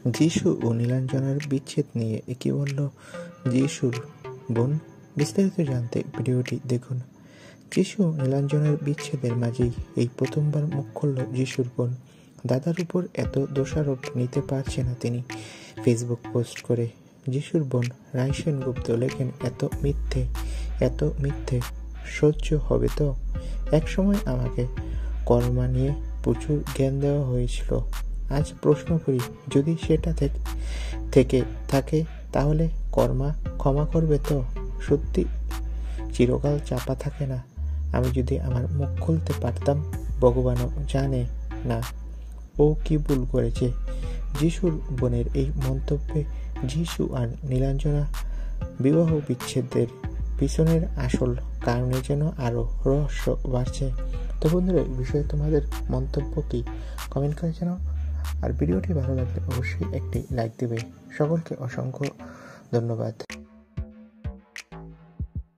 যিশু ও নীলাঞ্জনার বিচ্ছেদ নিয়ে কি বলল যিশুর বোন? বিস্তারিত জানতে ভিডিওটি দেখুন। যিশু নীলাঞ্জনার বিচ্ছেদের মাঝেই এই প্রথমবার মুখ খুলল যিশুর বোন। দাদার উপর এত দোষারোপ নিতে পারছে না তিনি। ফেসবুক পোস্ট করে যিশুর বোন রাই সেনগুপ্ত লেখেন, এত মিথ্যে সহ্য হবে তো? একসময় আমাকে কর্মা নিয়ে প্রচুর জ্ঞান দেওয়া হয়েছিল। আজ প্রশ্ন করি, যদি সেটা থেকে থাকে তাহলে কর্মা ক্ষমা করবে তো? সত্যি চিরকাল চাপা থাকে না। আমি যদি আমার মুখ খুলতে পারতাম, ভগবানও জানে না ও কি ভুল করেছে। যিশুর বোনের এই মন্তব্যে যিশু আর নীলাঞ্জনা বিবাহ বিচ্ছেদের পিছনের আসল কারণে যেন আরো রহস্য বাড়ছে। তো বন্ধুরা, এই বিষয়ে তোমাদের মন্তব্য কি? কমেন্ট করে জানাও। আর ভিডিওটি ভালো লাগলে অবশ্যই একটি লাইক দেবে। সকলকে অসংখ্য ধন্যবাদ।